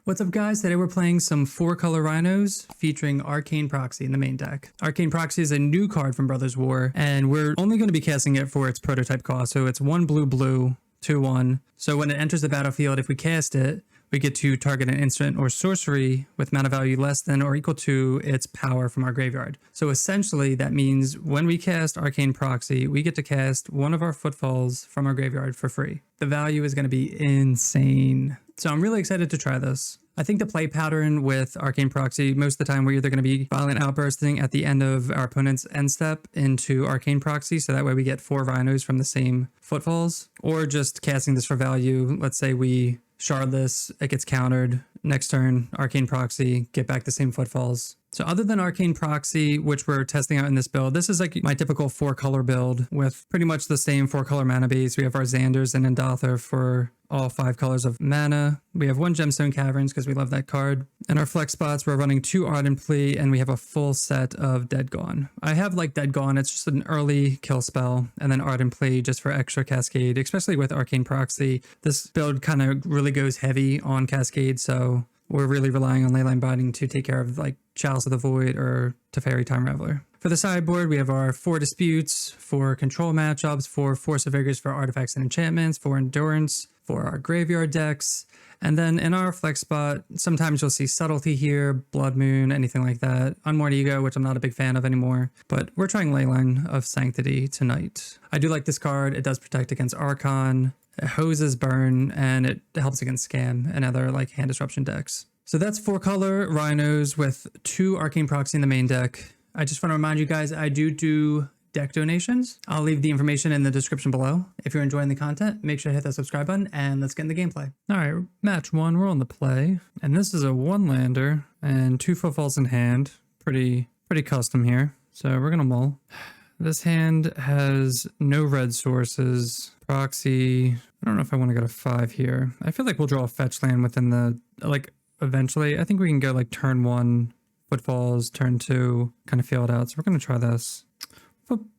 What's up guys, today we're playing some 4-color Rhinos featuring Arcane Proxy in the main deck. Arcane Proxy is a new card from Brothers War, and we're only going to be casting it for its prototype cost, so it's 1 blue blue, 2/1. So when it enters the battlefield, if we cast it, we get to target an instant or sorcery with mana value less than or equal to its power from our graveyard. So essentially that means when we cast Arcane Proxy, we get to cast one of our Footfalls from our graveyard for free. The value is going to be insane. So I'm really excited to try this. I think the play pattern with Arcane Proxy, most of the time we're either going to be Violent Outbursting at the end of our opponent's end step into Arcane Proxy, so that way we get 4 Rhinos from the same Footfalls, or just casting this for value. Let's say we shard this, it gets countered, next turn, Arcane Proxy, get back the same Footfalls. So other than Arcane Proxy, which we're testing out in this build, this is like my typical 4-color build with pretty much the same 4-color mana base. We have our Xanders and Endother for all 5 colors of mana. We have 1 Gemstone Caverns because we love that card. And our flex spots, we're running 2 Ardent Plea, and we have a full set of Dead Gone. I have like Dead Gone, it's just an early kill spell, and then Ardent Plea just for extra Cascade, especially with Arcane Proxy. This build kind of really goes heavy on Cascade, so we're really relying on Leyline Binding to take care of like Chalice of the Void or Teferi Time Raveler. For the sideboard, we have our 4 Disputes, 4 Control matchups, 4 Force of Vigors for artifacts and enchantments, 4 Endurance for our graveyard decks. And then in our flex spot, sometimes you'll see Subtlety here, Blood Moon, anything like that. Unmourned Ego, which I'm not a big fan of anymore, but we're trying Leyline of Sanctity tonight. I do like this card. It does protect against Archon, it hoses Burn, and it helps against Scam and other like hand disruption decks. So that's 4-color Rhinos with 2 Arcane Proxy in the main deck. I just want to remind you guys, I do deck donations. I'll leave the information in the description below. If you're enjoying the content, make sure to hit that subscribe button and let's get in the gameplay. All right, match 1, we're on the play. And this is a 1-lander and 2 Footfalls in hand. Pretty custom here. So we're gonna mull. This hand has no red sources. Proxy, I don't know if I want to go to 5 here. I feel like we'll draw a fetch land within the, like, eventually. I think we can go like turn 1, Footfalls, turn 2, kind of feel it out. So we're going to try this.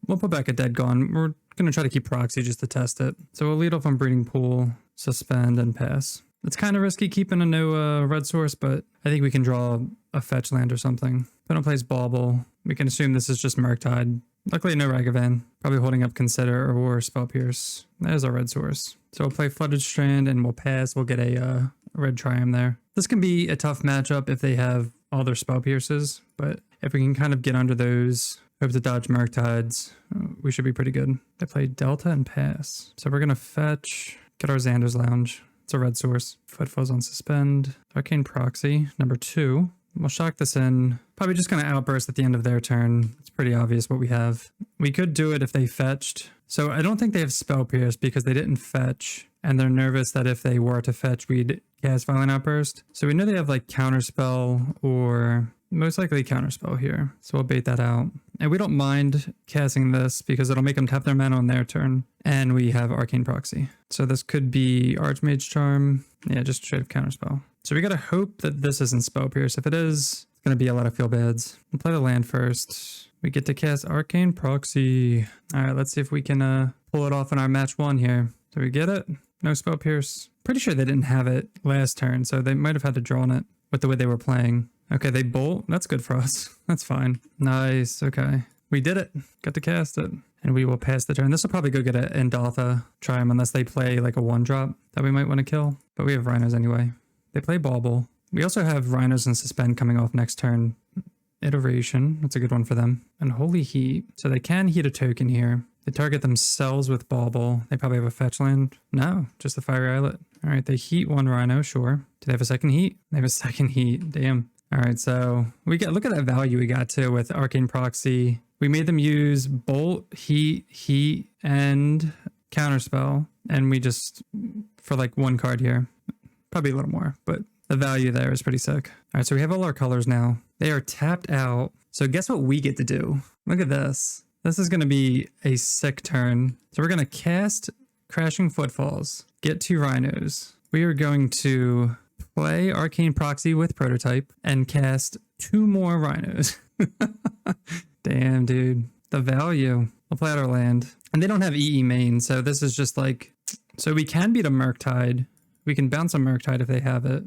We'll put back a Dead Gone. We're going to try to keep Proxy just to test it. So we'll lead off on Breeding Pool, suspend, and pass. It's kind of risky keeping a no red source, but I think we can draw a fetch land or something. Opponent plays Bauble. We can assume this is just Murktide. Luckily, no Ragavan. Probably holding up Consider or Spell Pierce. There's our red source. So we'll play Flooded Strand and we'll pass. We'll get a red Triumph there. This can be a tough matchup if they have all their Spell Pierces, but if we can kind of get under those, hope to dodge Murktides, we should be pretty good. They play Delta and pass. So we're going to fetch, get our Xander's Lounge. It's a red source. Footfalls on suspend. Arcane Proxy, number 2. We'll shock this in. Probably just going to outburst at the end of their turn. It's pretty obvious what we have. We could do it if they fetched. So I don't think they have Spell Pierce because they didn't fetch. And they're nervous that if they were to fetch, we'd cast Violent Outburst. So we know they have like Counterspell or most likely Counterspell here. So we'll bait that out. And we don't mind casting this because it'll make them tap their mana on their turn. And we have Arcane Proxy. So this could be Archmage Charm. Yeah, just straight up Counterspell. So we gotta hope that this isn't Spell Pierce. If it is, it's gonna be a lot of feel bads. We'll play the land first. We get to cast Arcane Proxy. All right, let's see if we can pull it off in our match 1 here. Do we get it? No Spell Pierce. Pretty sure they didn't have it last turn, so they might have had to draw on it with the way they were playing. Okay, they bolt. That's good for us. That's fine. Nice. Okay. We did it. Got to cast it. And we will pass the turn. This will probably go get an Endotha. Try them unless they play like a 1-drop that we might want to kill. But we have Rhinos anyway. They play Bauble. We also have Rhinos and Suspend coming off next turn. Iteration. That's a good one for them. And Holy Heat. So they can heat a token here. They target themselves with Bauble. They probably have a fetch land. No, just the Fiery Islet. All right, they heat 1 Rhino, sure. Do they have a second heat? They have a second heat. Damn. All right, so we get, look at that value we got too with Arcane Proxy. We made them use Bolt, Heat, and Counterspell. And we just, for like 1 card here, probably a little more, but the value there is pretty sick. All right, so we have all our colors now. They are tapped out. So guess what we get to do? Look at this. This is going to be a sick turn. So we're going to cast Crashing Footfalls, get 2 Rhinos. We are going to play Arcane Proxy with Prototype and cast 2 more Rhinos. Damn, dude. The value. We'll play out our land. And they don't have EE main, so this is just like... So we can beat a Murktide We can bounce a Murktide if they have it.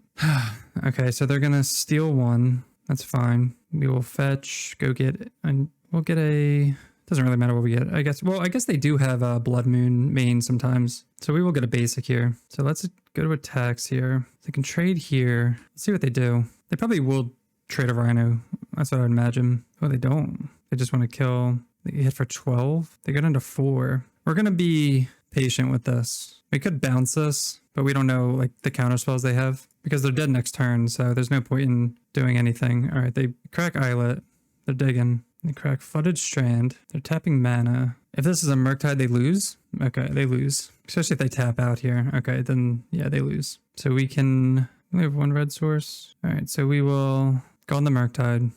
Okay, so they're gonna steal one. That's fine. We will fetch, go get, and we'll get a... Doesn't really matter what we get, I guess. Well, I guess they do have a Blood Moon main sometimes. So we will get a basic here. So let's go to attacks here. They can trade here. Let's see what they do. They probably will trade a Rhino. That's what I would imagine. Oh, they don't. They just want to kill. They hit for 12. They got into 4. We're going to be patient with this. We could bounce this, but we don't know like the counter spells they have because they're dead next turn. So there's no point in doing anything. All right, they crack Islet. They're digging. They crack Flooded Strand. They're tapping mana. If this is a Murktide, they lose. Okay, they lose. Especially if they tap out here. Okay, then yeah, they lose. So we have 1 red source. All right, so we will go on the Murktide.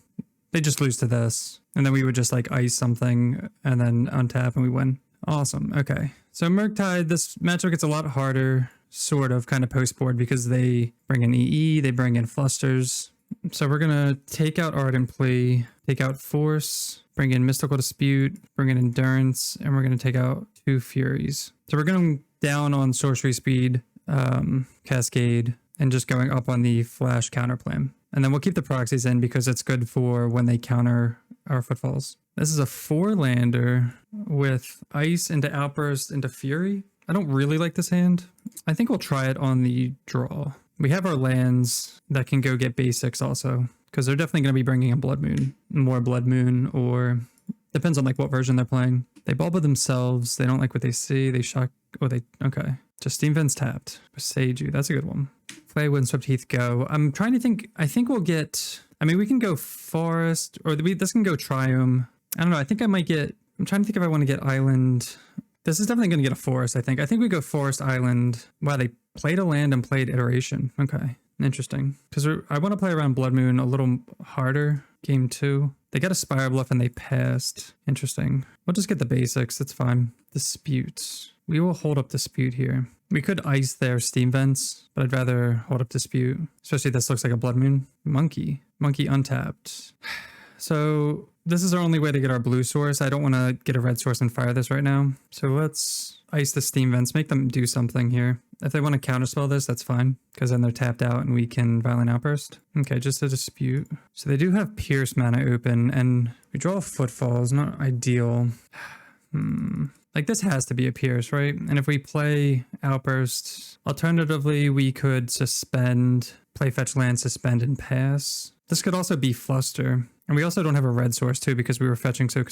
They just lose to this. And then we would just like ice something and then untap and we win. Awesome. Okay. So Murktide, this matchup gets a lot harder, sort of, kind of post-board because they bring in EE, they bring in Flusters. So we're going to take out Ardent Plea, take out Force, bring in Mystical Dispute, bring in Endurance, and we're going to take out 2 Furies. So we're going down on Sorcery Speed, Cascade, and just going up on the Flash counter plan. And then we'll keep the proxies in because it's good for when they counter our Footfalls. This is a 4-lander with Ice into Outburst into Fury. I don't really like this hand. I think we'll try it on the draw. We have our lands that can go get basics also, because they're definitely going to be bringing a Blood Moon, more Blood Moon, or depends on like what version they're playing. They bulb themselves. They don't like what they see. They shock. Oh, okay. Just Steam Vents tapped. Seiju, that's a good one. Play Windswept Heath, go. I'm trying to think. I think we'll get, I mean, we can go Forest, or this can go Triumph. I don't know. I think I might get, I'm trying to think if I want to get Island. This is definitely going to get a Forest, I think. I think we go Forest, Island. Wow, they played a land and played Iteration. Okay, interesting. Because I want to play around Blood Moon a little harder. Game 2. They got a Spire Bluff and they passed. Interesting. We'll just get the basics. That's fine. Disputes. We will hold up Dispute here. We could ice their Steam Vents, but I'd rather hold up Dispute. Especially this looks like a Blood Moon. Monkey. Monkey untapped. So this is our only way to get our blue source. I don't want to get a red source and fire this right now. So let's ice the Steam Vents, make them do something here. If they want to counterspell this, that's fine, because then they're tapped out and we can Violent Outburst. Okay, just a Dispute. So they do have Pierce mana open, and we draw Footfalls, not ideal. Like this has to be a Pierce, right? And if we play Outburst, alternatively, we could suspend, play fetch land, suspend, and pass. This could also be Fluster. And we also don't have a red source too because we were fetching so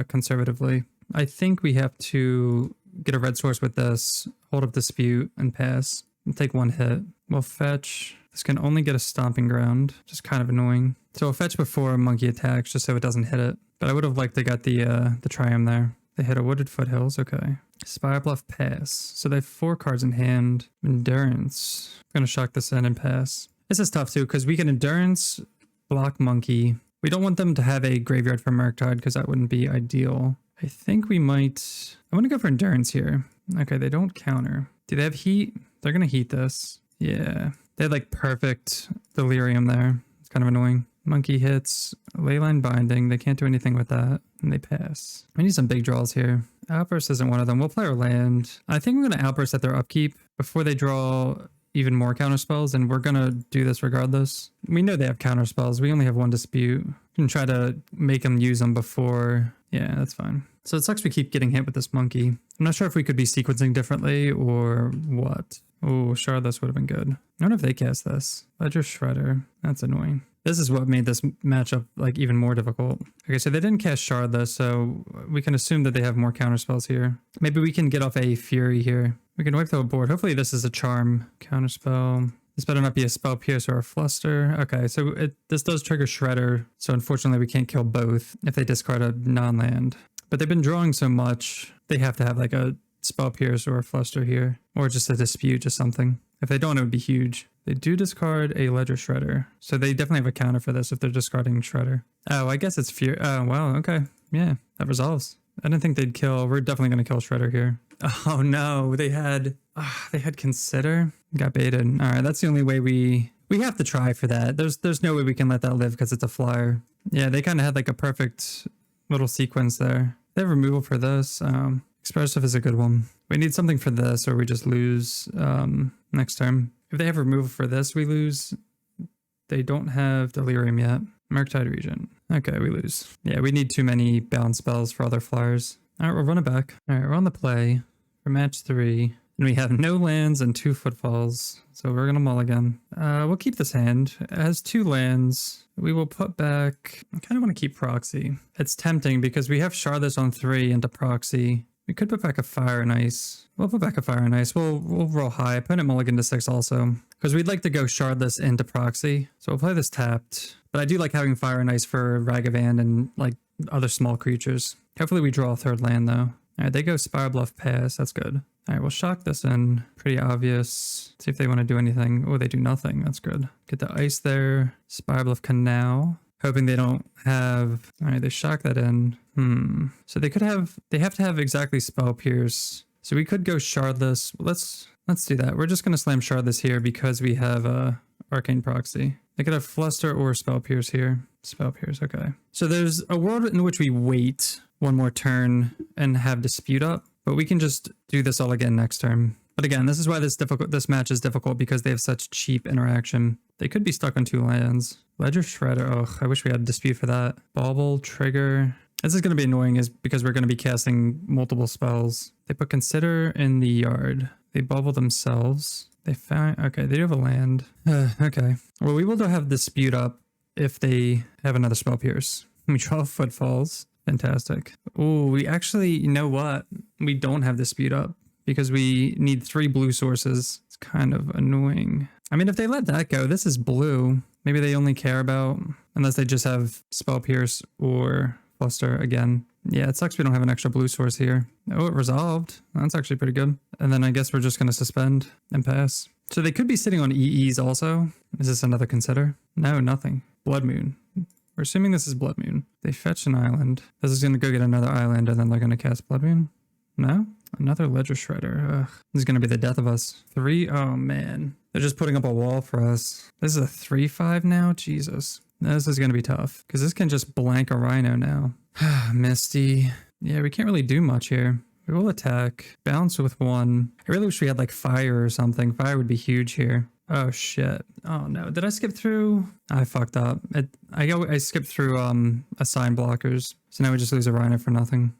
conservatively. I think we have to get a red source with this, hold up Dispute, and pass. And take 1 hit. We'll fetch. This can only get a Stomping Ground, which is kind of annoying. So we'll fetch before Monkey attacks just so it doesn't hit it. But I would have liked to get the Triumph there. They hit a Wooded Foothills, okay. Spire Bluff, pass. So they have 4 cards in hand. Endurance. I'm going to shock this in and pass. This is tough too because we can Endurance, block Monkey. We don't want them to have a graveyard for Murktide because that wouldn't be ideal. I think we might... I want to go for Endurance here. Okay, they don't counter. Do they have Heat? They're going to Heat this. Yeah. They had like perfect Delirium there. It's kind of annoying. Monkey hits. Leyline Binding. They can't do anything with that. And they pass. We need some big draws here. Outburst isn't one of them. We'll play our land. I think we're going to Outburst at their upkeep before they draw even more counterspells, and we're gonna do this regardless. We know they have counterspells. We only have 1 Dispute. We can try to make them use them before. Yeah, that's fine. So it sucks we keep getting hit with this Monkey. I'm not sure if we could be sequencing differently or what. Oh, Shardless would have been good. I wonder if they cast this. Ledger Shredder. That's annoying. This is what made this matchup like even more difficult. Okay, so they didn't cast Shardless, so we can assume that they have more counterspells here. Maybe we can get off a Fury here. We can wipe the board. Hopefully this is a Charm. Counterspell. This better not be a Spell Pierce or a Fluster. Okay, so this does trigger Shredder. So unfortunately we can't kill both if they discard a non-land. But they've been drawing so much, they have to have like a Spell Pierce or a Fluster here. Or just a Dispute, just something. If they don't, it would be huge. They do discard a Ledger Shredder. So they definitely have a counter for this if they're discarding Shredder. Oh, I guess it's Fury. Oh, wow. Okay. Yeah, that resolves. I didn't think they'd kill. We're definitely going to kill Shredder here. Oh no, they had Consider. Got baited. All right, that's the only way we have to try for that. There's no way we can let that live because it's a flyer. Yeah, they kind of had like a perfect little sequence there. They have removal for this. Expressive is a good one. We need something for this or we just lose. next turn. If they have removal for this, we lose. They don't have Delirium yet. Murktide Regent. Okay, we lose. Yeah, we need too many bounce spells for other flyers. All right, we'll run it back. All right, we're on the play for match 3. And we have no lands and 2 footfalls. So we're going to mulligan. We'll keep this hand. It has 2 lands. We will put back... I kind of want to keep Proxy. It's tempting because we have Shardless on 3 into Proxy. We could put back a Fire and Ice. We'll put back a Fire and Ice. We'll roll high. Put it mulligan to 6 also. Because we'd like to go Shardless into Proxy. So we'll play this tapped. But I do like having Fire and Ice for Ragavan and like other small creatures. Hopefully we draw a 3rd land though. Alright, they go Spire Bluff Pass. That's good. Alright, we'll shock this in. Pretty obvious. See if they want to do anything. Oh, they do nothing. That's good. Get the Ice there. Spire Bluff Canal. Hoping they don't have... Alright, they shock that in. So they could have... They have to have exactly Spell Pierce. So we could go Shardless. Let's do that. We're just going to slam Shardless here because we have Arcane Proxy. They could have Fluster or Spell Pierce here. Spell Pierce, okay. So there's a world in which we wait one more turn and have Dispute up, but we can just do this all again next turn. But again, this is why this match is difficult because they have such cheap interaction. They could be stuck on 2 lands. Ledger Shredder, oh, I wish we had Dispute for that. Bauble, Trigger. This is going to be annoying is because we're going to be casting multiple spells. They put Consider in the yard. They bubble themselves. They found... Okay, they do have a land. Okay. Well, we will have Dispute up if they have another Spell Pierce. We draw Footfalls. Fantastic. Oh, we actually... You know what? We don't have Dispute up because we need 3 blue sources. It's kind of annoying. I mean, if they let that go, this is blue. Maybe they only care about... Unless they just have Spell Pierce or Fluster again. Yeah, it sucks we don't have an extra blue source here. Oh, it resolved. That's actually pretty good. And then I guess we're just going to suspend and pass. So they could be sitting on EEs also. Is this another Consider? No, nothing. Blood Moon. We're assuming this is Blood Moon. They fetch an island. This is going to go get another island and then they're going to cast Blood Moon? No? Another Ledger Shredder. Ugh. This is going to be the death of us. 3? Oh, man. They're just putting up a wall for us. This is a 3/5 now? Jesus. This is going to be tough because this can just blank a Rhino now. Misty. Yeah, we can't really do much here. We will attack. Bounce with 1. I really wish we had like Fire or something. Fire would be huge here. Oh shit. Oh no. Did I skip through? I fucked up. I skipped through assign blockers. So now we just lose a Rhino for nothing.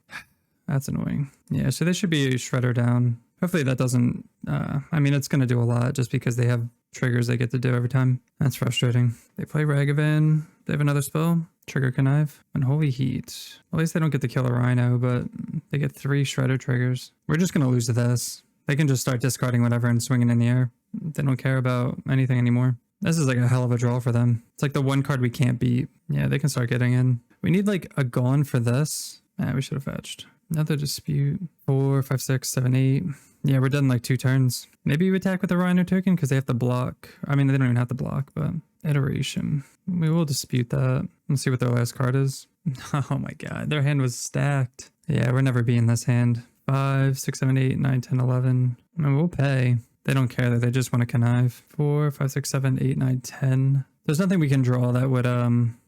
That's annoying. Yeah, so they should be a Shredder down. Hopefully that doesn't... I mean, it's going to do a lot just because they have triggers they get to do every time. That's frustrating. They play Ragavan. They have another spell. Trigger Connive. Unholy Heat. At least they don't get to kill a Rhino, but they get 3 Shredder triggers. We're just going to lose to this. They can just start discarding whatever and swinging in the air. They don't care about anything anymore. This is like a hell of a draw for them. It's like the one card we can't beat. Yeah, they can start getting in. We need like a Gone for this. We should have fetched. Another Dispute. 4, 5, 6, 7, 8. Yeah, we're done in like 2 turns. Maybe you attack with the Rhino token because they have to block. I mean, they don't even have to block, but Iteration. We will Dispute that. Let's see what their last card is. Oh my god, their hand was stacked. Yeah, we're never beating this hand. 5, 6, 7, 8, 9, 10, 11. I mean, we'll pay. They don't care that they just want to connive. 4, 5, 6, 7, 8, 9, 10. There's nothing we can draw that would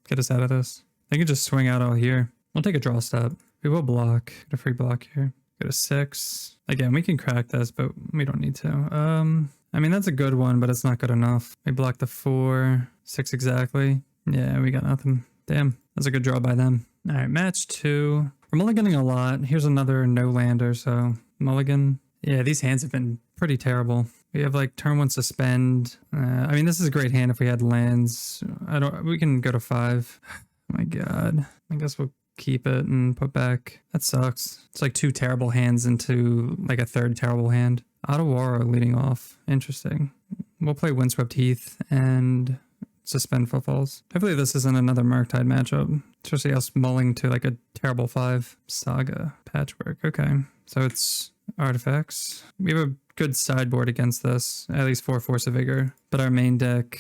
get us out of this. They can just swing out all here. We'll take a draw step. We will block. Get a free block here. Go to 6. Again, we can crack this, but we don't need to. I mean, that's a good one, but it's not good enough. We block the 4, 6 exactly. Yeah, we got nothing. Damn, that's a good draw by them. All right, match 2. We're mulliganing a lot. Here's another no-lander, so mulligan. Yeah, these hands have been pretty terrible. We have like turn 1 suspend. I mean, this is a great hand if we had lands. We can go to 5. Oh my god. I guess we'll keep it and put back. That sucks. It's like 2 terrible hands into like a 3rd terrible hand. Otawara leading off. Interesting. We'll play Windswept Heath and suspend Footfalls. Hopefully this isn't another Murktide matchup. Especially us mulling to like a terrible 5. Saga. Patchwork. Okay. So it's artifacts. We have a good sideboard against this. At least 4 Force of Vigor. But our main deck...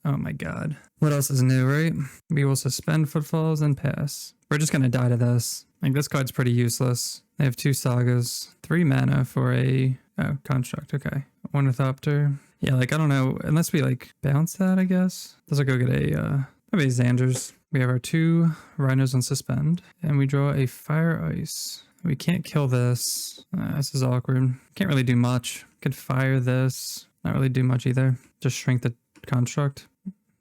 Oh my god. What else is new, right? We will suspend Footfalls and pass. We're just gonna die to this. Like, this card's pretty useless. They have 2 Sagas. 3 mana for a... Oh, Construct. Okay. Ornithopter. Yeah, like, I don't know. Unless we, like, bounce that, I guess. Let's go get a... maybe Xanders. We have our 2 Rhinos on suspend. And we draw a Fire Ice. We can't kill this. This is awkward. Can't really do much. Could fire this. not really do much either. Just shrink the construct.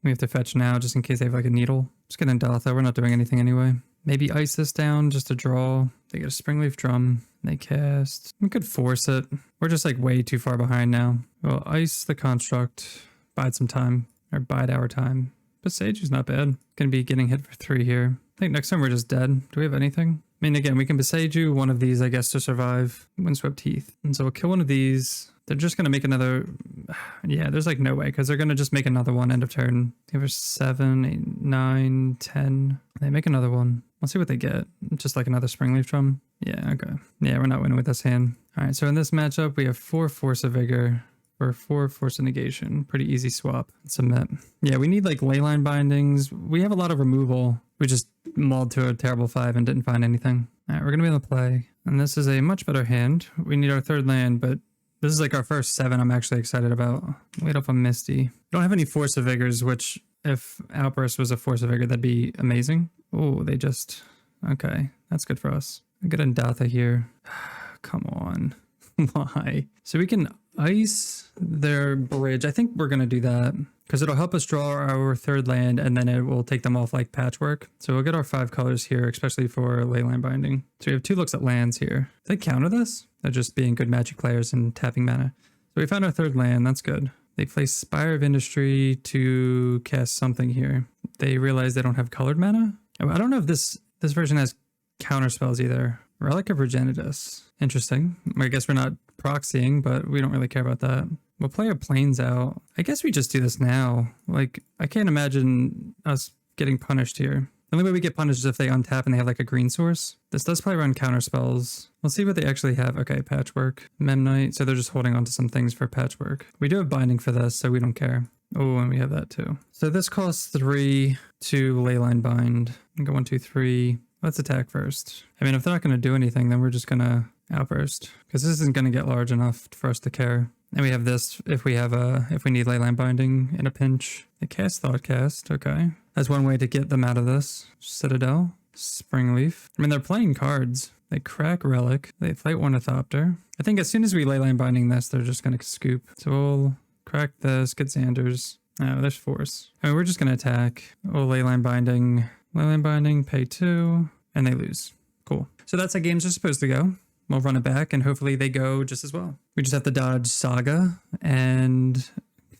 We have to fetch now just in case they have like a needle. Just get Indatha. We're not doing anything anyway. Maybe ice this down just to draw. They get a Springleaf Drum. They cast. We could force it. We're just like way too far behind now. We'll ice the construct. Bide some time. Or bide our time. But Sage is not bad. Gonna be getting hit for 3 here. I think next time we're just dead. Do we have anything? I mean, again, we can Besage one of these, I guess, to survive Windswept Teeth. And so we'll kill one of these. They're just going to make another... Yeah, there's like no way, because they're going to just make another one end of turn. They have 7, 8, 9, 10. They make another one. Let's see what they get. Just like another Springleaf Drum. Yeah, okay. Yeah, we're not winning with this hand. All right, so in this matchup, we have 4 Force of Vigor or 4 Force of Negation. Pretty easy swap. Submit. Yeah, we need like Leyline Bindings. We have a lot of removal. We just mauled to a terrible 5 and didn't find anything. All right, we're going to be able to play. And this is a much better hand. We need our 3rd land, but this is like our first 7 I'm actually excited about. Wait up on Misty. We don't have any Force of Vigors, which if Outburst was a Force of Vigor, that'd be amazing. Oh, they just... Okay, that's good for us. I get Indatha here. Come on. Why? So we can ice their bridge. I think we're going to do that because it'll help us draw our 3rd land and then it will take them off like Patchwork. So we'll get our 5 colors here, especially for Leyline Binding. So we have 2 looks at lands here. Do they counter this? They're just being good Magic players and tapping mana. So we found our 3rd land. That's good. They play Spire of Industry to cast something here. They realize they don't have colored mana. I don't know if this version has counter spells either. Relic of Regenitus. Interesting. I guess we're not proxying, but we don't really care about that. We'll play our Plains out. I guess we just do this now. Like, I can't imagine us getting punished here. The only way we get punished is if they untap and they have like a green source. This does play around counter spells. We'll see what they actually have. Okay, Patchwork. Memnite. So they're just holding on to some things for Patchwork. We do have Binding for this, so we don't care. Oh, and we have that too. So this costs 3 to Leyline Bind. Go 1, 2, 3. Let's attack first. I mean, if they're not going to do anything, then we're just going to Outburst. Because this isn't going to get large enough for us to care. And we have this if we need Leyline Binding in a pinch. They cast Thoughtcast. Okay. That's one way to get them out of this. Citadel. Springleaf. I mean, they're playing cards. They crack Relic. They fight Ornithopter. I think as soon as we Leyline Binding this, they're just going to scoop. So we'll crack this, get Xander's. Oh, there's Force. I mean, we're just going to attack. Oh, Leyline Binding, pay 2, and they lose. Cool. So that's how games are supposed to go. We'll run it back, and hopefully they go just as well. We just have to dodge Saga, and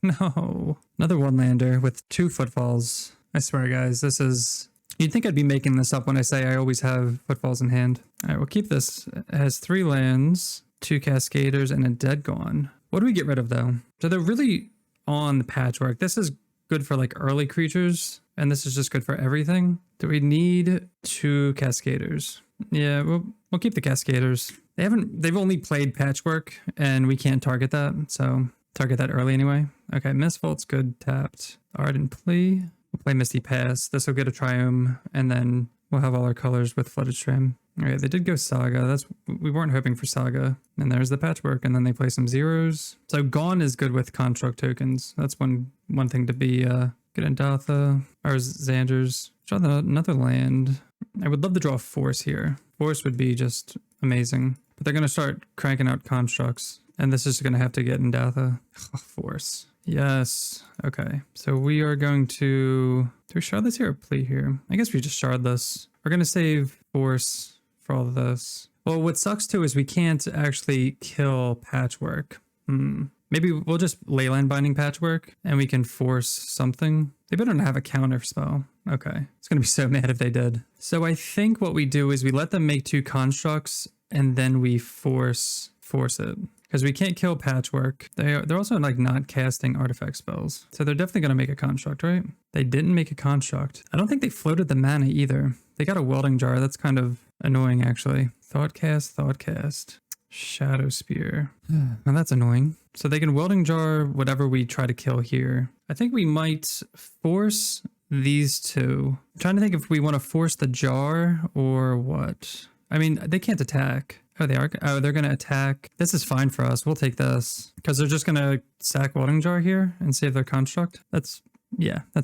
no. Another 1-lander with 2 Footfalls. I swear, guys, this is... You'd think I'd be making this up when I say I always have Footfalls in hand. All right, we'll keep this. It has 3 lands, 2 Cascaders, and a Dead Gone. What do we get rid of, though? So they're really on the Patchwork. This is good for, like, early creatures, and this is just good for everything. Do we need 2 Cascaders? Yeah, we'll keep the Cascaders. They've only played Patchwork, and we can't target that, so target that early anyway. Okay, Mistvault's good, tapped. Ardent Plea. We'll play Misty Pass. This will get a Triome, and then we'll have all our colors with Flooded Stream. All right, they did go Saga. We weren't hoping for Saga. And there's the Patchwork, and then they play some zeros. So Gone is good with construct tokens. That's one thing to be good in Indatha or Xander's. Draw another land. I would love to draw a Force here. Force would be just amazing. But they're going to start cranking out constructs, and this is going to have to get Indatha. Force. Yes. Okay. So we are going to... Do we shard this here or plea here? I guess we just shard this. We're going to save Force for all of this. Well, what sucks too is we can't actually kill Patchwork. Maybe we'll just Leyline Binding Patchwork and we can force something. They better not have a counter spell. Okay. It's going to be so mad if they did. So I think what we do is we let them make 2 constructs and then we force it. Because we can't kill Patchwork. They're also like not casting artifact spells. So they're definitely going to make a construct, right? They didn't make a construct. I don't think they floated the mana either. They got a Welding Jar. That's kind of annoying, actually. Thoughtcast. Shadow Spear. Now that's annoying. So they can Welding Jar whatever we try to kill here. I think we might force these 2. I'm trying to think if we want to force the jar or what. I mean, they can't attack. Oh, they are. Oh, they're going to attack. This is fine for us. We'll take this because they're just going to sack Welding Jar here and save their construct. That's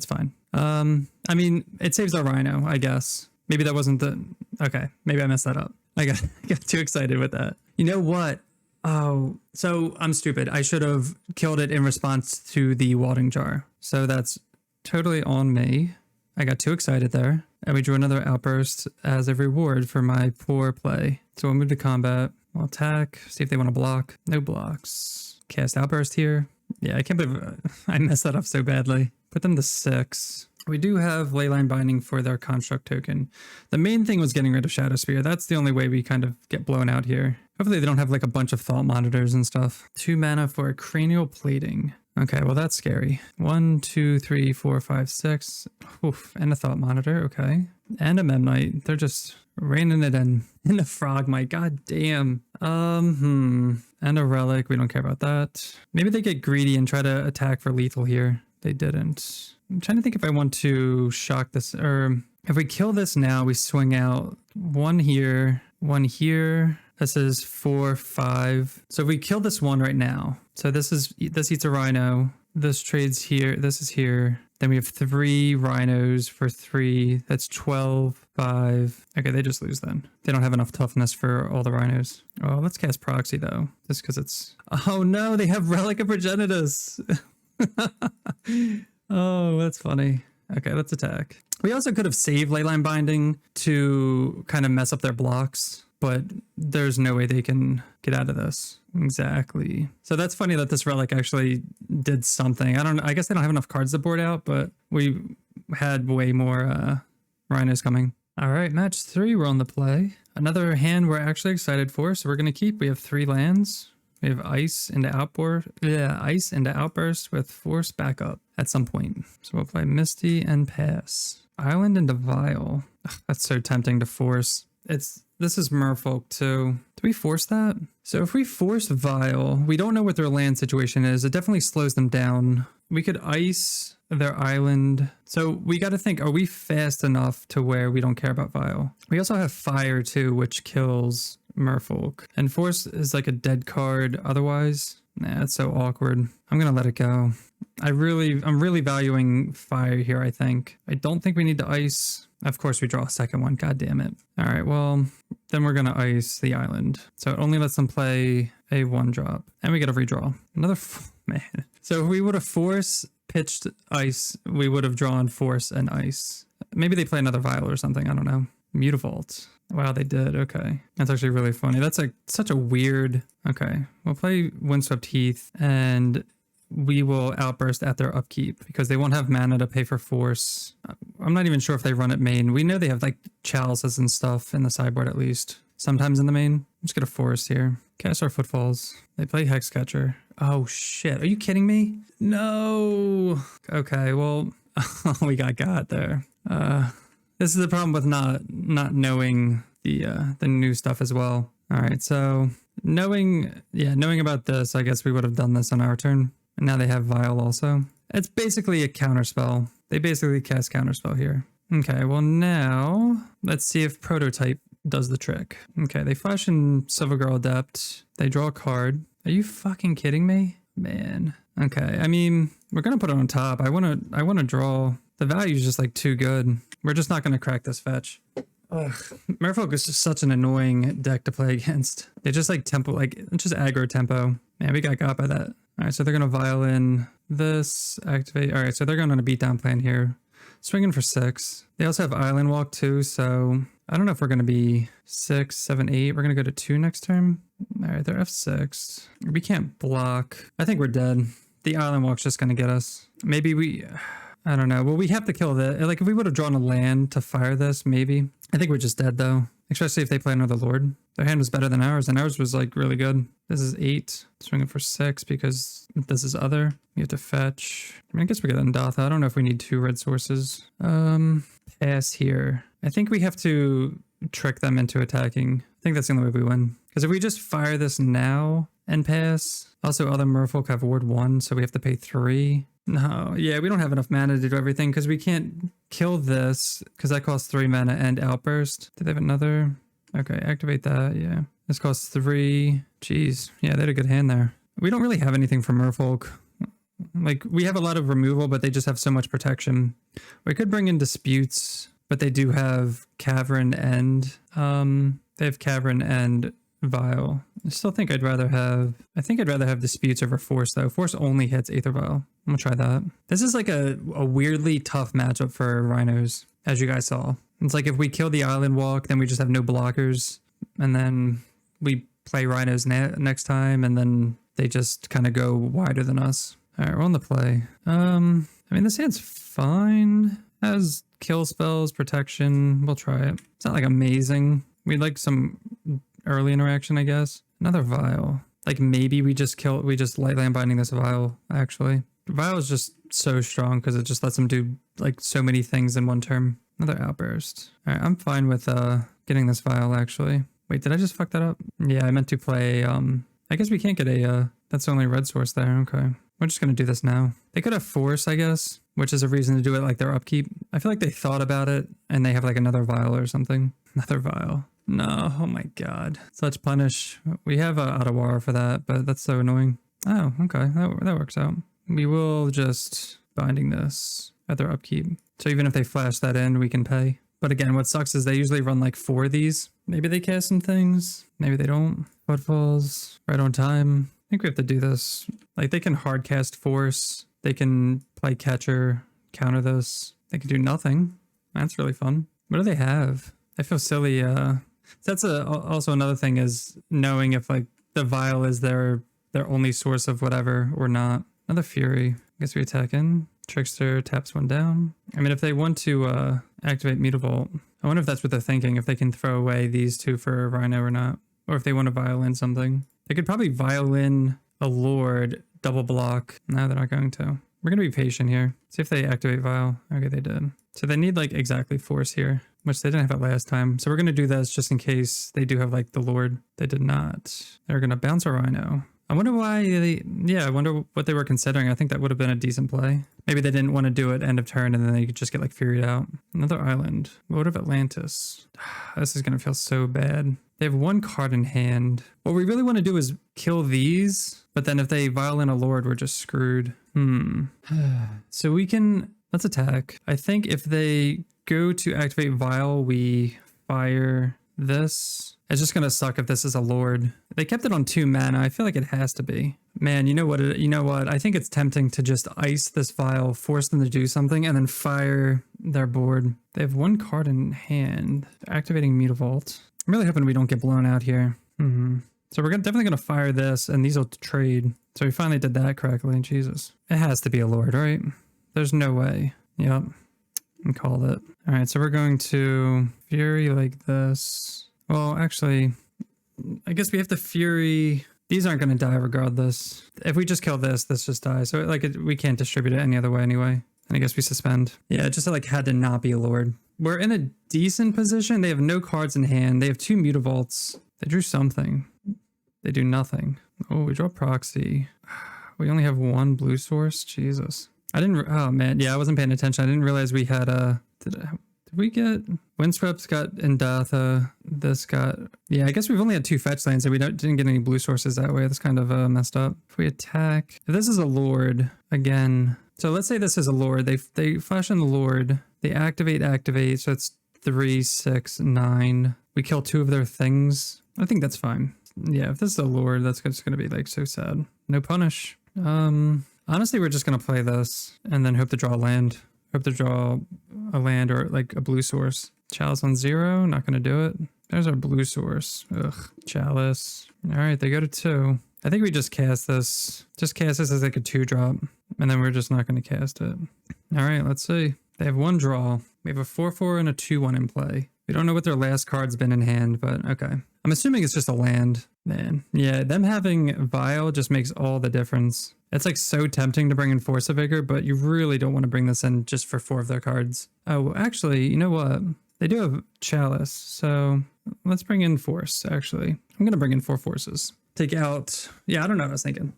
fine. I mean, it saves our Rhino, I guess. Maybe that wasn't the... Okay, maybe I messed that up. I got too excited with that. You know what? Oh, so I'm stupid. I should have killed it in response to the Walding Jar. So that's totally on me. I got too excited there. And we drew another Outburst as a reward for my poor play. So we'll move to combat. We'll attack, see if they want to block. No blocks. Cast Outburst here. Yeah, I can't believe I messed that up so badly. Put them to 6. We do have Leyline Binding for their Construct token. The main thing was getting rid of Shadow Spear. That's the only way we kind of get blown out here. Hopefully they don't have like a bunch of Thought Monitors and stuff. 2 mana for a Cranial Plating. Okay, well that's scary. 1, 2, 3, 4, 5, 6. Oof, and a Thought Monitor, okay. And a Memnite. They're just raining it in. And a Frogmite, god damn. And a Relic, we don't care about that. Maybe they get greedy and try to attack for lethal here. They didn't. I'm trying to think if I want to shock this, or if we kill this now, we swing out 1 here, 1 here. This is 4, 5. So if we kill this one right now, so this eats a Rhino. This trades here. This is here. Then we have 3 Rhinos for 3. That's 12, 5. Okay, they just lose then. They don't have enough toughness for all the Rhinos. Oh, let's cast Proxy though, just because it's. Oh no, they have Relic of Progenitus. Oh, that's funny. Okay, let's attack. We also could have saved Leyline Binding to kind of mess up their blocks, but there's no way they can get out of this. Exactly. So that's funny that this Relic actually did something. I guess they don't have enough cards to board out, but we had way more Rhinos coming. All right, match 3, we're on the play. Another hand we're actually excited for, so we're going to keep. We have 3 lands. We have Ice into Outburst. Yeah, Ice into Outburst with Force backup at some point. So we'll play Misty and pass. Island into Vial. Ugh, that's so tempting to force. This is Merfolk too. Do we force that? So if we force Vial, we don't know what their land situation is. It definitely slows them down. We could Ice their island. So we got to think, are we fast enough to where we don't care about Vial? We also have Fire too, which kills Merfolk. And Force is like a dead card otherwise. Nah, it's so awkward. I'm gonna let it go. I'm really valuing Fire here, I think. I don't think we need to Ice. Of course we draw a second one, god damn it. Alright, well, then we're gonna Ice the island. So it only lets them play a 1-drop. And we get a redraw. Another, man. So if we would have Force pitched Ice, we would have drawn Force and Ice. Maybe they play another Vial or something, I don't know. Mutavault. Wow, they did. Okay. That's actually really funny. That's like such a weird. Okay. We'll play Windswept Heath and we will Outburst at their upkeep because they won't have mana to pay for Force. I'm not even sure if they run it main. We know they have like chalices and stuff in the sideboard at least. Sometimes in the main. Let's get a Forest here. Cast our Footfalls. They play Hexcatcher. Oh shit. Are you kidding me? No. Okay, well, we got there. This is the problem with not knowing the new stuff as well. All right, so knowing about this, I guess we would have done this on our turn. And now they have Vial also. It's basically a counterspell. They basically cast counterspell here. Okay, well now let's see if Prototype does the trick. Okay, they flash in Silvergirl Adept. They draw a card. Are you fucking kidding me? Man. Okay, I mean, we're gonna put it on top. I wanna draw. The value is just like too good. We're just not gonna crack this fetch. Ugh. Merfolk is just such an annoying deck to play against. They just like tempo, like it's just aggro tempo. Man, we got by that. All right, so they're gonna Vial in this, activate. All right, so they're going on a beatdown plan here. Swinging for 6. They also have Island Walk too, so I don't know if we're gonna be 6, 7, 8. We're gonna go to 2 next turn. All right, they're F6. We can't block. I think we're dead. The Island Walk's just gonna get us. Maybe I don't know. Well, we have to kill this. Like, if we would have drawn a land to fire this, maybe. I think we're just dead, though. Especially if they play another Lord. Their hand was better than ours, and ours was, like, really good. This is 8. Swinging for 6 because this is other. We have to fetch. I mean, I guess we get Ndatha. I don't know if we need 2 red sources. Pass here. I think we have to trick them into attacking. I think that's the only way we win. Because if we just fire this now and pass... Also, other Merfolk have Ward 1, so we have to pay 3. No, yeah, we don't have enough mana to do everything because we can't kill this because that costs 3 mana and Outburst. Did they have another? Okay, activate that, yeah. This costs 3. Jeez, yeah, they had a good hand there. We don't really have anything for Merfolk. Like, we have a lot of removal, but they just have so much protection. We could bring in Disputes, but they do have Cavern and... They have Cavern and Vial. I still think I'd rather have, Disputes over Force though. Force only hits Aether Vial. I'm gonna try that. This is like a weirdly tough matchup for Rhinos, as you guys saw. It's like if we kill the Island Walk, then we just have no blockers, and then we play Rhinos next time, and then they just kind of go wider than us. All right, we're on the play. I mean, this hand's fine. Has kill spells, protection. We'll try it. It's not like amazing. We'd like some early interaction, I guess. Another Vial. Like maybe we just light land binding this Vial, actually. Vial is just so strong because it just lets them do like so many things in one turn. Another Outburst. All right, I'm fine with getting this Vial, actually. Wait, did I just fuck that up? Yeah, I meant to play, I guess we can't get a, that's the only red source there. Okay. We're just going to do this now. They could have Force, I guess, which is a reason to do it like their upkeep. I feel like they thought about it and they have like another Vial or something. Another Vial. No, oh my god. Such punish. We have Ottawara for that, but that's so annoying. Oh, okay. That works out. We will just binding this at their upkeep. So even if they flash that in, we can pay. But again, what sucks is they usually run like 4 of these. Maybe they cast some things. Maybe they don't. Footfalls. Right on time. I think we have to do this. Like they can hard cast Force. They can play Catcher. Counter this. They can do nothing. That's really fun. What do they have? I feel silly. That's also another thing is knowing if like the Vial is their only source of whatever or not. Another Fury. I guess we attack in. Trickster taps 1 down. I mean, if they want to activate Mutavault, I wonder if that's what they're thinking, if they can throw away these 2 for Rhino or not. Or if they want to violin something. They could probably violin a Lord, double block. No, they're not going to. We're going to be patient here. See if they activate Vial. Okay, they did. So they need like exactly Force here, which they didn't have it last time. So we're going to do this just in case they do have like the Lord. They did not. They're going to bounce a Rhino. I wonder why I wonder what they were considering. I think that would have been a decent play. Maybe they didn't want to do it end of turn and then they could just get like furied out. Another island. Vote of Atlantis. This is going to feel so bad. They have 1 card in hand. What we really want to do is kill these, but then if they violin a Lord, we're just screwed. So we can, let's attack. I think if they go to activate Vial, we fire this. It's just gonna suck if this is a Lord. They kept it on 2 mana. I feel like it has to be. Man, you know what? I think it's tempting to just ice this Vial, force them to do something, and then fire their board. They have 1 card in hand. Activating Mutavault. I'm really hoping we don't get blown out here. So we're definitely gonna fire this, and these will trade. So we finally did that correctly. Jesus, it has to be a Lord, right? There's no way. Yep, and called it. All right, so we're going to Fury like this. Well, actually, I guess we have to Fury. These aren't going to die regardless. If we just kill this just dies. So like we can't distribute it any other way anyway. And I guess we suspend. Yeah, it just like had to not be a Lord. We're in a decent position. They have no cards in hand. They have 2 Mutavaults. They drew something. They do nothing. Oh, we draw Proxy. We only have 1 blue source. Jesus. Oh man. Yeah, I wasn't paying attention. I didn't realize we had did we get Windsweep's got Indatha? This got, yeah, I guess we've only had 2 fetch lands, so we didn't get any blue sources that way. That's kind of messed up. If we attack, if this is a Lord again, so let's say this is a Lord. They flash in the Lord. They activate. So it's 3, 6, 9. We kill 2 of their things. I think that's fine. Yeah, if this is a Lord, that's just gonna be like so sad. No punish. Honestly, we're just gonna play this and then hope to draw a land. Hope to draw a land or like a blue source. Chalice on 0, not gonna do it. There's our blue source. Ugh, Chalice. All right, they go to 2. I think we just cast this. Just cast this as like a 2-drop, and then we're just not gonna cast it. All right, let's see. They have 1 draw. We have a 4/4 and a 2/1 in play. We don't know what their last card's been in hand, but okay. I'm assuming it's just a land. Man, yeah, them having Vial just makes all the difference. It's like so tempting to bring in Force of Vigor, but you really don't want to bring this in just for 4 of their cards. Oh, actually, you know what? They do have Chalice, so let's bring in Force, actually. I'm going to bring in 4 forces. Take out, yeah, I don't know what I was thinking.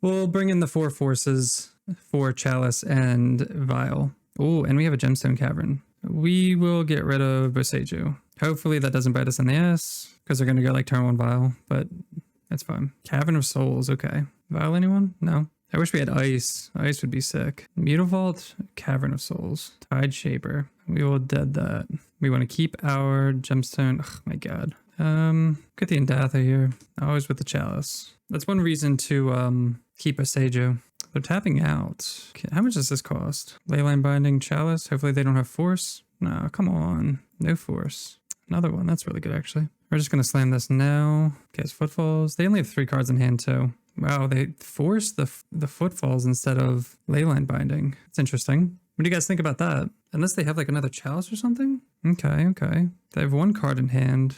We'll bring in the 4 forces for Chalice and Vial. Oh, and we have a Gemstone Cavern. We will get rid of Boseiju. Hopefully that doesn't bite us in the ass, because they're going to go like turn 1 Vial, but that's fine. Cavern of Souls, okay. Vial anyone? No. I wish we had Ice. Ice would be sick. Mutavault, Cavern of Souls. Tide Shaper. We will dead that. We want to keep our Gemstone. Oh my god. Get the Endatha here. Always with the Chalice. That's one reason to keep a Seijo. They're tapping out. Okay, how much does this cost? Leyline Binding, Chalice. Hopefully they don't have Force. No, come on. No Force. Another one. That's really good, actually. We're just going to slam this now. Okay, it's Footfalls. They only have 3 cards in hand, too. Wow, they forced the Footfalls instead of Leyline Binding. It's interesting. What do you guys think about that? Unless they have like another Chalice or something? Okay, okay. They have 1 card in hand.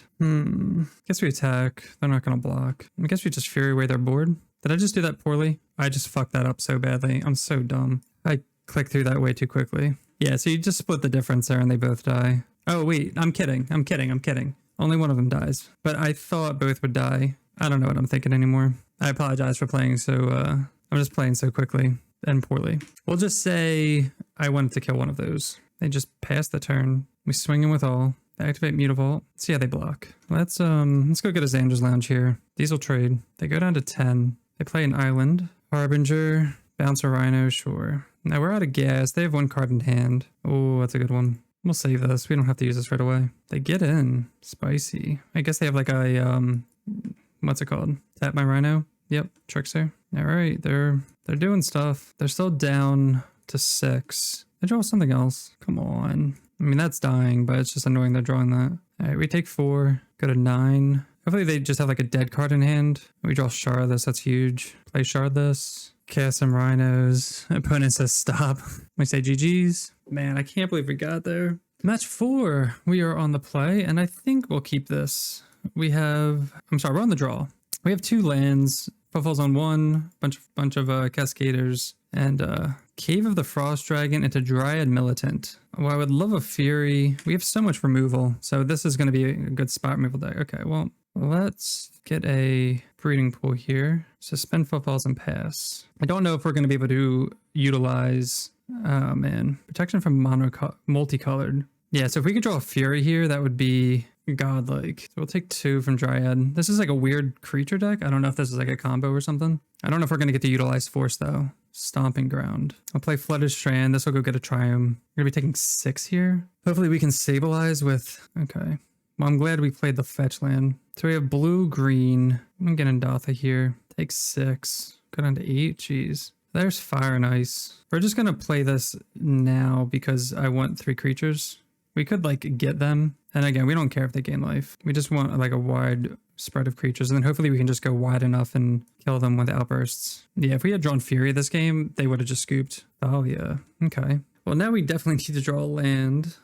Guess we attack. They're not going to block. I guess we just Fury away their board. Did I just do that poorly? I just fucked that up so badly. I'm so dumb. I clicked through that way too quickly. Yeah, so you just split the difference there and they both die. Oh, wait. I'm kidding. I'm kidding. I'm kidding. Only one of them dies. But I thought both would die. I don't know what I'm thinking anymore. I apologize for playing so... I'm just playing so quickly and poorly. We'll just say I wanted to kill one of those. They just passed the turn. We swing in with all. They activate Mutavault. See how they block. Let's go get a Xander's Lounge here. These will trade. They go down to 10. They play an Island. Harbinger. Bounce a Rhino, sure. Now we're out of gas. They have 1 card in hand. Oh, that's a good one. We'll save this. We don't have to use this right away. They get in. Spicy. I guess they have like a, what's it called? Tap my Rhino. Yep, Trickster. All right, they're doing stuff. They're still down to 6. They draw something else. Come on. I mean, that's dying, but it's just annoying they're drawing that. All right, we take 4. Go to 9. Hopefully they just have like a dead card in hand. We draw Shard this. That's huge. Play Shard this. Cast some Rhinos. Opponent says stop. We say GG's. Man, I can't believe we got there. Match 4. We are on the play, and I think we'll keep this. We have... I'm sorry, we're on the draw. We have 2 lands. Footfalls on 1. Bunch of Cascaders. And Cave of the Frost Dragon into Dryad Militant. Oh, I would love a Fury. We have so much removal, so this is going to be a good spot removal deck. Okay, well, let's get a breeding pool here. Suspend Footfalls and pass. I don't know if we're going to be able to utilize... Oh, man. Protection from multicolored. Yeah, so if we could draw a Fury here, that would be godlike. So we'll take 2 from Dryad. This is like a weird creature deck. I don't know if this is like a combo or something. I don't know if we're going to get to utilize Force, though. Stomping Ground. I'll play Flooded Strand. This will go get a Triumph. We're going to be taking 6 here. Hopefully we can stabilize with... Okay. Well, I'm glad we played the fetch land. So we have blue, green. I'm going to get Endatha here. Take 6. Go down to 8. Jeez. There's Fire and Ice. We're just going to play this now because I want 3 creatures. We could like get them. And again, we don't care if they gain life. We just want like a wide spread of creatures. And then hopefully we can just go wide enough and kill them with outbursts. Yeah, if we had drawn Fury this game, they would have just scooped. Oh yeah. Okay. Well, now we definitely need to draw a land.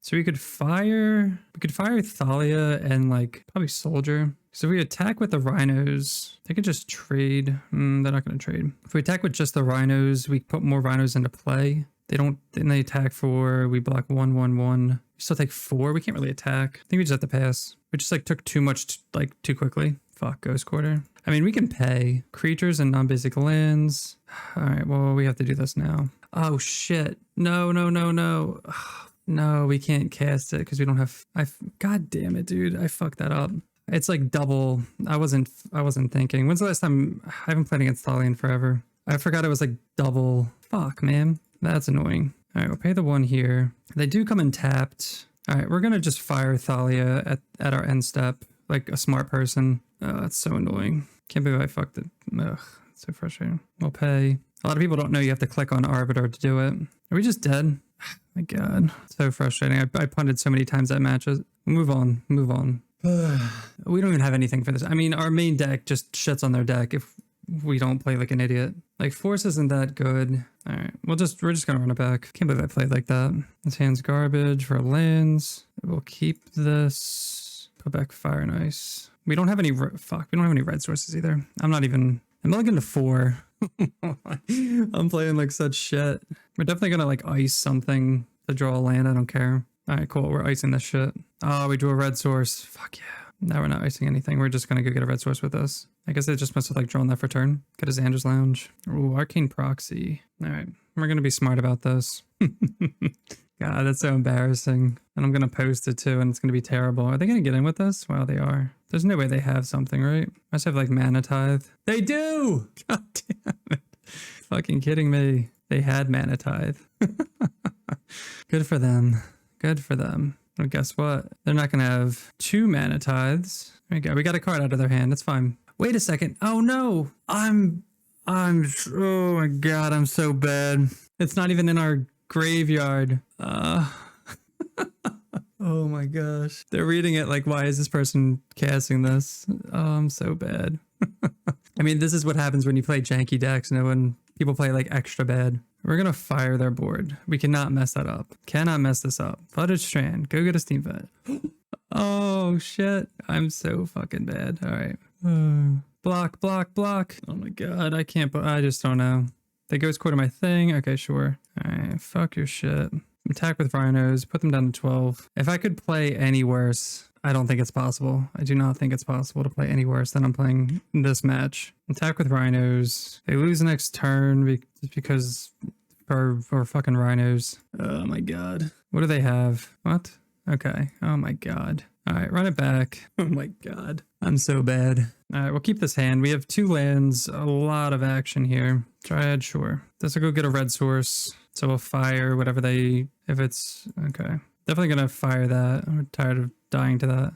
So we could fire Thalia and like probably Soldier. So if we attack with the Rhinos, they could just trade. They're not going to trade. If we attack with just the Rhinos, we put more Rhinos into play. Then they attack 4. We block 1, 1, 1. We still take 4. We can't really attack. I think we just have to pass. We just like took too much, like too quickly. Fuck, Ghost Quarter. I mean, we can pay creatures and non-basic lands. All right, well, we have to do this now. Oh shit. No. No, we can't cast it because we don't have... God damn it, dude. I fucked that up. It's like double. I wasn't thinking. When's the last time... I haven't played against Thalia in forever. I forgot it was like double. Fuck, man. That's annoying. All right, we'll pay the 1 here. They do come in tapped. All right, we're going to just fire Thalia at our end step, like a smart person. Oh, that's so annoying. Can't believe I fucked it. Ugh, it's so frustrating. We'll pay. A lot of people don't know you have to click on Arbiter to do it. Are we just dead? My God, so frustrating. I punted so many times that matches. Move on. We don't even have anything for this. I mean, our main deck just shits on their deck if we don't play like an idiot. Like Force isn't that good. All right, we're just gonna run it back. Can't believe I played like that. This hand's garbage for lands. We'll keep this. Put back Fire and Ice. We don't have any. Fuck, we don't have any red sources either. I'm looking to 4. I'm playing like such shit. We're definitely gonna like ice something to draw a land. I don't care. All right, cool. We're icing this shit. Oh, we drew a red source. Fuck yeah. Now we're not icing anything. We're just going to go get a red source with us. I guess they just must have like drawn that for turn. Get a Xander's Lounge. Ooh, Arcane Proxy. All right. We're going to be smart about this. God, that's so embarrassing. And I'm going to post it too, and it's going to be terrible. Are they going to get in with this? Wow, they are. There's no way they have something, right? Must have like Mana Tithe. They do! God damn it. Fucking kidding me. They had Mana Tithe. Good for them. Good for them. Well, guess what? They're not going to have 2 mana tithes. There we go. We got a card out of their hand. That's fine. Wait a second. Oh no. Oh my God. I'm so bad. It's not even in our graveyard. Oh my gosh. They're reading it like, why is this person casting this? Oh, I'm so bad. I mean, this is what happens when you play janky decks, you know, when people play like extra bad. We're going to fire their board. We cannot mess that up. Cannot mess this up. Flooded Strand. Go get a Steam Vet. Oh shit. I'm so fucking bad. All right. Block, block, block. Oh my God. I just don't know. They ghost quarter my thing. Okay, sure. All right. Fuck your shit. Attack with Rhinos. Put them down to 12. If I could play any worse, I don't think it's possible. I do not think it's possible to play any worse than I'm playing this match. Attack with Rhinos. They lose next turn because for fucking Rhinos. Oh my God. What do they have? What? Okay. Oh my God. All right, run it back. Oh my God. I'm so bad. All right, we'll keep this hand. We have 2 lands, a lot of action here. Triad, sure. This will go get a red source. So we'll fire whatever they, if it's, okay. Definitely gonna fire that. I'm tired of dying to that.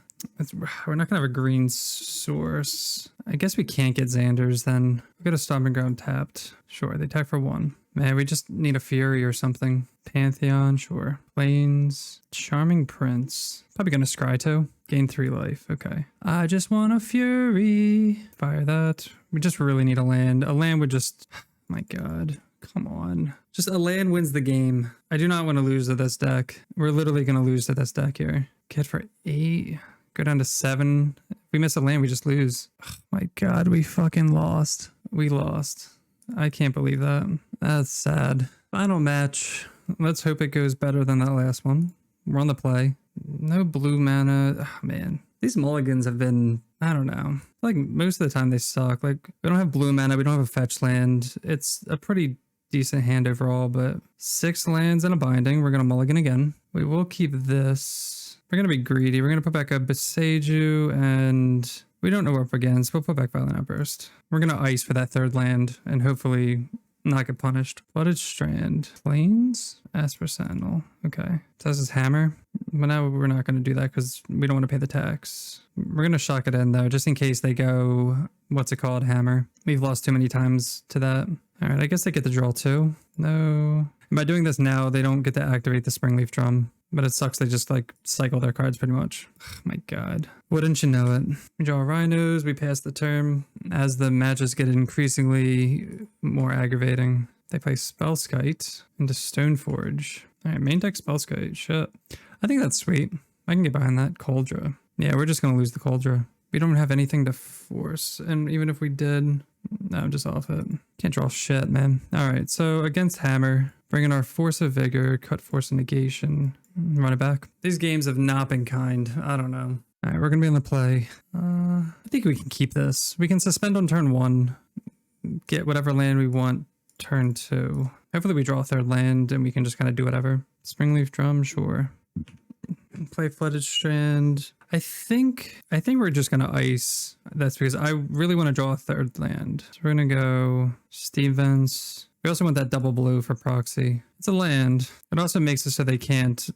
We're not gonna have a green source. I guess we can't get Xander's then. We'll get a Stomping Ground tapped. Sure, they attack for 1. Man, we just need a Fury or something. Pantheon, sure. Plains, Charming Prince. Probably gonna Scry too. Gain 3 life, okay. I just want a Fury. Fire that. We just really need a land. A land would just, my God. Come on. Just a land wins the game. I do not want to lose to this deck. We're literally going to lose to this deck here. Get for 8. Go down to 7. If we miss a land, we just lose. Oh my God, we fucking lost. We lost. I can't believe that. That's sad. Final match. Let's hope it goes better than that last one. We're on the play. No blue mana. Oh, man. These mulligans have been, I don't know. Like most of the time they suck. Like we don't have blue mana. We don't have a fetch land. It's a pretty decent hand overall, but 6 lands and a binding. We're going to mulligan again. We will keep this. We're going to be greedy. We're going to put back a Beseju, and we don't know what we're up against. We'll put back Violent Outburst. We're going to ice for that 3rd land and hopefully not get punished. Flooded Strand. Plains? Asper Sentinel. Okay. So this is Hammer. But now we're not going to do that because we don't want to pay the tax. We're going to shock it in though, just in case they go, what's it called, Hammer. We've lost too many times to that. All right, I guess they get the draw too. No. And by doing this now, they don't get to activate the Springleaf Drum. But it sucks they just like cycle their cards pretty much. Oh my God. Wouldn't you know it? We draw Rhinos, we pass the turn. As the matches get increasingly more aggravating, they play Spellskite into Stoneforge. All right, main deck Spellskite, shit. I think that's sweet. I can get behind that. Cauldra. Yeah, we're just going to lose the Cauldra. We don't have anything to force. And even if we did, no, I'm just off it. Can't draw shit, man. All right, so against Hammer, bring in our Force of Vigor, cut Force of Negation, run it back. These games have not been kind. I don't know. All right, we're going to be on the play. I think we can keep this. We can suspend on turn 1, get whatever land we want turn 2. Hopefully we draw a 3rd land and we can just kind of do whatever. Springleaf Drum, sure. Play Flooded Strand. I think we're just going to ice. That's because I really want to draw a 3rd land. So we're going to go Steam Vents. We also want that double blue for proxy. It's a land. It also makes it so they can't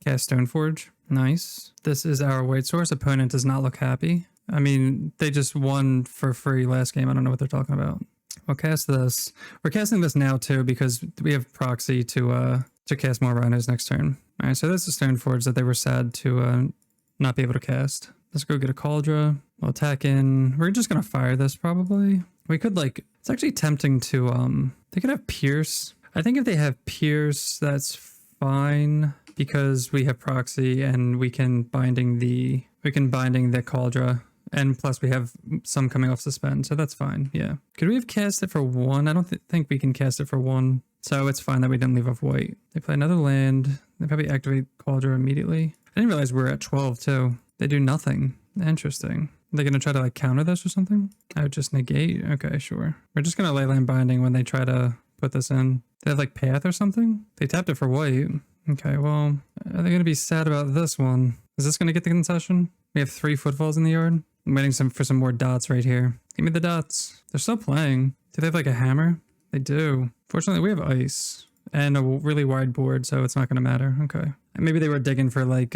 cast Stoneforge. Nice. This is our white source. Opponent does not look happy. I mean, they just won for free last game. I don't know what they're talking about. We'll cast this. We're casting this now too because we have proxy to cast more Rhinos next turn. All right, so this is Stoneforge that they were sad to not be able to cast. Let's go get a Cauldra. We'll attack in. We're just gonna fire this probably. We could like, it's actually tempting to, they could have Pierce. I think if they have Pierce, that's fine because we have proxy and we can binding the Cauldra. And plus we have some coming off suspend, so that's fine, yeah. Could we have cast it for 1? I don't think we can cast it for 1. So it's fine that we didn't leave off white. They play another land. They probably activate Cauldra immediately. I didn't realize we were at 12 too. They do nothing. Interesting. Are they going to try to like counter this or something? I would just negate. Okay, sure. We're just going to ley line binding when they try to put this in. They have like path or something? They tapped it for white. Okay, well, are they going to be sad about this one? Is this going to get the concession? We have 3 Footfalls in the yard. I'm waiting for some more dots right here. Give me the dots. They're still playing. Do they have like a hammer? They do. Fortunately, we have ice. and a really wide board, so it's not going to matter. Okay. Maybe they were digging for like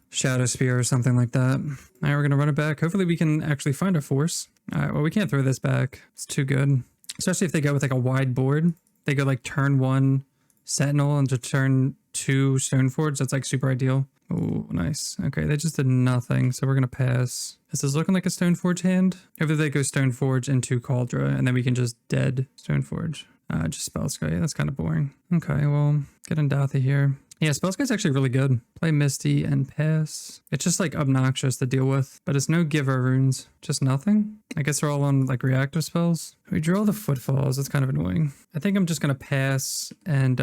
Shadow Spear or something like that. All right, we're going to run it back. Hopefully we can actually find a force. All right, well, we can't throw this back. It's too good. Especially if they go with like a wide board. They go like turn 1 Sentinel into turn 2 Stoneforge. That's like super ideal. Oh, nice. Okay, they just did nothing, so we're going to pass. Is this looking like a Stoneforge hand? Hopefully they go Stoneforge into Cauldra, and then we can just dead Stoneforge. Just Spellskite. That's kind of boring. Okay, well, get Indatha here. Yeah, Spellskite's actually really good. Play Misty and pass. It's just like obnoxious to deal with, but it's no giver runes. Just nothing. I guess they're all on like reactive spells. We draw the Footfalls. That's kind of annoying. I think I'm just going to pass and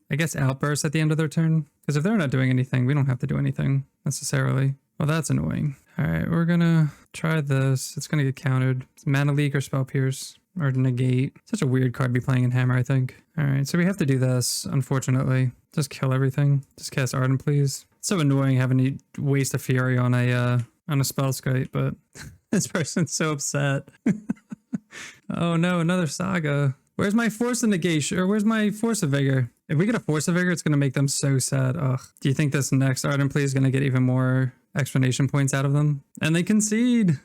I guess Outburst at the end of their turn. Because if they're not doing anything, we don't have to do anything necessarily. Well, that's annoying. All right, we're going to try this. It's going to get countered. It's Mana Leak or Spell Pierce. Or negate. Such a weird card to be playing in Hammer, I think. Alright, so we have to do this, unfortunately. Just kill everything. Just cast Ardent, please. It's so annoying having to waste a Fury on a Spellskite, but this person's so upset. Oh no, another Saga. Where's my Force of Negation? Or where's my Force of Vigor? If we get a Force of Vigor, it's going to make them so sad. Ugh. Do you think this next Ardent Plea is going to get even more explanation points out of them? And they concede!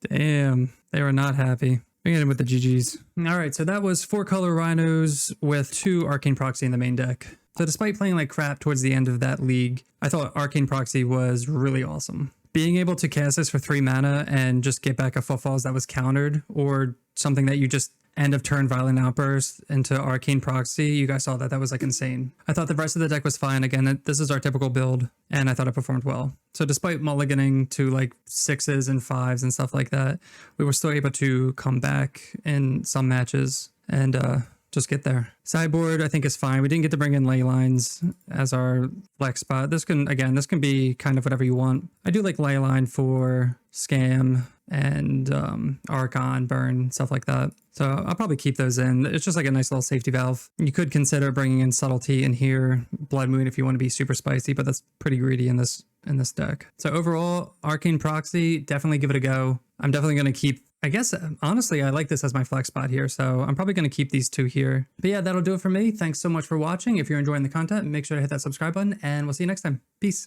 Damn, they were not happy. We get in with the GGs. All right, so that was 4-color Rhinos with 2 Arcane Proxy in the main deck. So despite playing like crap towards the end of that league, I thought Arcane Proxy was really awesome. Being able to cast this for 3 mana and just get back a Footfalls that was countered, or something that you just end of turn Violent Outburst into Arcane Proxy, you guys saw that. That was like insane. I thought the rest of the deck was fine. Again, this is our typical build, and I thought it performed well. So despite mulliganing to like 6s and 5s and stuff like that, we were still able to come back in some matches and just get there. Sideboard, I think, is fine. We didn't get to bring in ley lines as our flex spot. This can be kind of whatever you want. I do like ley line for scam and Archon, burn, stuff like that. So I'll probably keep those in. It's just like a nice little safety valve. You could consider bringing in Subtlety in here, Blood Moon if you want to be super spicy, but that's pretty greedy in this deck. So overall, Arcane Proxy, definitely give it a go. I'm definitely going to keep, I guess, honestly, I like this as my flex spot here, so I'm probably going to keep these 2 here. But yeah, that'll do it for me. Thanks so much for watching. If you're enjoying the content, make sure to hit that subscribe button, and we'll see you next time. Peace.